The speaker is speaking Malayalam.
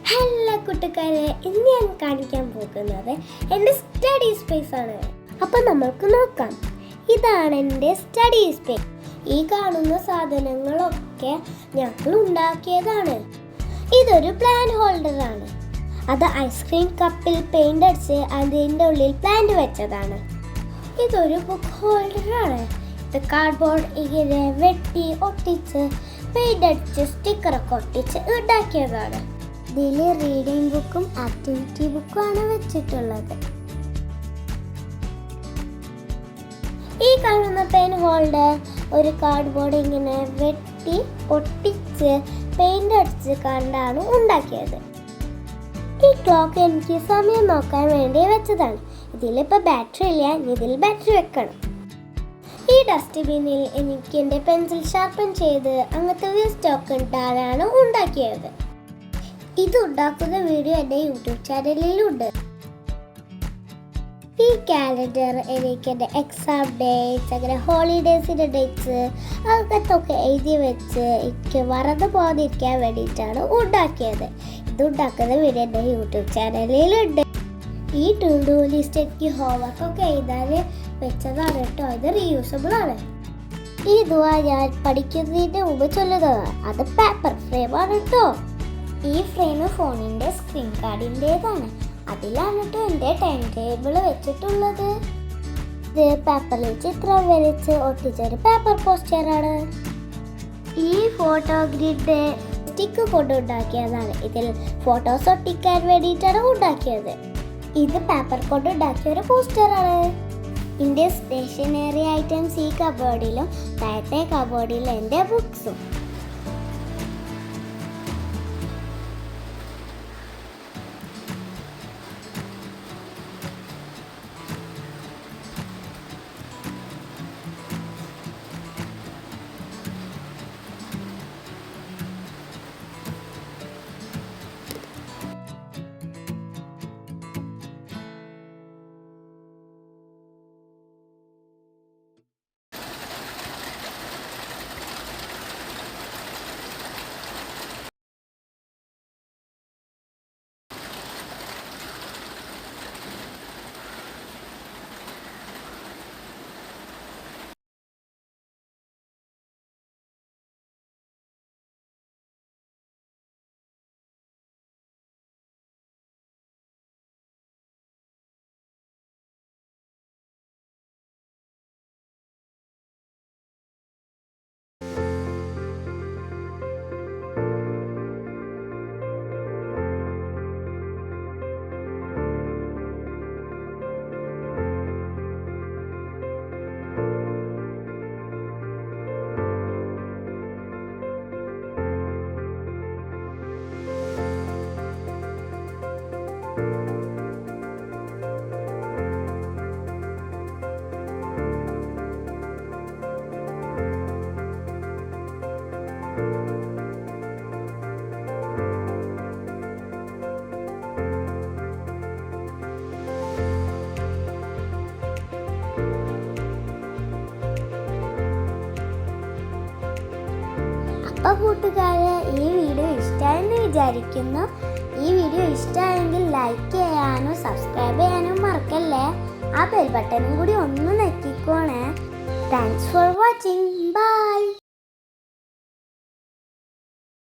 ഹലോ കൂട്ടുകാരെ, ഇന്ന് ഞാൻ കാണിക്കാൻ പോകുന്നത് എൻ്റെ സ്റ്റഡി സ്പേസ് ആണ്. അപ്പം നമ്മൾക്ക് നോക്കാം. ഇതാണ് എൻ്റെ സ്റ്റഡി സ്പേസ്. ഈ കാണുന്ന സാധനങ്ങളൊക്കെ ഞങ്ങൾ ഉണ്ടാക്കിയതാണ്. ഇതൊരു പ്ലാന്റ് ഹോൾഡർ ആണ്. അത് ഐസ്ക്രീം കപ്പിൽ പെയിന്റ് അടിച്ച് അതിൻ്റെ ഉള്ളിൽ പ്ലാന്റ് വെച്ചതാണ്. ഇതൊരു ബുക്ക് ഹോൾഡർ ആണ്. ഇത് കാർഡ്ബോർഡ് ഇങ്ങനെ വെട്ടി ഒട്ടിച്ച് പെയിന്റ് അടിച്ച് സ്റ്റിക്കറൊക്കെ ഒട്ടിച്ച് ഉണ്ടാക്കിയതാണ്. ഇതിൽ റീഡിംഗ് ബുക്കും ആക്ടിവിറ്റി ബുക്കും ആണ് വെച്ചിട്ടുള്ളത്. ഈ കാണുന്ന പെൻ ഹോൾഡർ ഒരു കാർഡ്ബോർഡ് ഇങ്ങനെ വെട്ടി ഒട്ടിച്ച് പെയിന്റ് അടിച്ച് കണ്ടാണ് ഉണ്ടാക്കിയത്. ഈ ക്ലോക്ക് എനിക്ക് സമയം നോക്കാൻ വേണ്ടി വെച്ചതാണ്. ഇതിലിപ്പോൾ ബാറ്ററി ഇല്ല, ഇതിൽ ബാറ്ററി വെക്കണം. ഈ ഡസ്റ്റ്ബിന്നിൽ എനിക്ക് എൻ്റെ പെൻസിൽ ഷാർപ്പൻ ചെയ്ത് അങ്ങനത്തെ വേസ്റ്റ് ഒക്കെ ഇട്ടാലാണ് ഉണ്ടാക്കിയത്. ഇത് ഉണ്ടാക്കുന്ന വീഡിയോ എൻ്റെ യൂട്യൂബ് ചാനലിലുണ്ട്. ഈ കാലണ്ടർ എനിക്ക് എൻ്റെ എക്സാം ഡേറ്റ്സ്, അങ്ങനെ ഹോളിഡേയ്സിൻ്റെ ഡേറ്റ്സ് അങ്ങനത്തൊക്കെ എഴുതി വെച്ച് എനിക്ക് മറന്നു പോകാതിരിക്കാൻ വേണ്ടിയിട്ടാണ് ഉണ്ടാക്കിയത്. ഇത് ഉണ്ടാക്കുന്ന വീഡിയോ എൻ്റെ യൂട്യൂബ് ചാനലിലുണ്ട്. ഈ ടു ഡു ലിസ്റ്റ് എനിക്ക് ഹോംവർക്കൊക്കെ എഴുതാൻ വെച്ചതാണ് കേട്ടോ. ഇത് റീയൂസബിൾ ആണ്. ഈ ദുആ ഞാൻ പഠിക്കുന്നതിന് മുമ്പ് ചൊല്ലുന്നതാണ്. അത് പേപ്പർ ഫ്രെയിമാണ് കേട്ടോ. ഈ ഫ്രെയിം ഫോണിൻ്റെ സ്ക്രീൻ ഗാർഡിൻ്റേതാണ്. അതിലാണ് കേട്ടോ എൻ്റെ ടൈം ടേബിൾ വെച്ചിട്ടുള്ളത്. ഇത് പേപ്പറിൽ ചിത്രം വരച്ച് ഒട്ടിച്ചൊരു പേപ്പർ പോസ്റ്ററാണ്. ഈ ഫോട്ടോ ഗ്രിഡ് സ്റ്റിക്ക് കൊണ്ട് ഉണ്ടാക്കിയതാണ്. ഇതിൽ ഫോട്ടോസ് ഒട്ടിക്കാൻ വേണ്ടിയിട്ടാണ് ഉണ്ടാക്കിയത്. ഇത് പേപ്പർ കൊണ്ട് ഉണ്ടാക്കിയ ഒരു പോസ്റ്ററാണ്. എൻ്റെ സ്റ്റേഷനറി ഐറ്റംസ് ഈ കബോർഡിലും താഴത്തെ കബോർഡിലും എൻ്റെ ബുക്സും. അപ്പോൾ കൂട്ടുകാരെ, ഈ വീഡിയോ ഇഷ്ടമായെന്ന് വിചാരിക്കുന്നു. ഈ വീഡിയോ ഇഷ്ടമായെങ്കിൽ ലൈക്ക് ചെയ്യാനും സബ്സ്ക്രൈബ് ചെയ്യാനും മറക്കല്ലേ. ആ ബെൽ ബട്ടണും കൂടി ഒന്ന് നെക്കിക്കോണേ. Thanks for watching. ബൈ.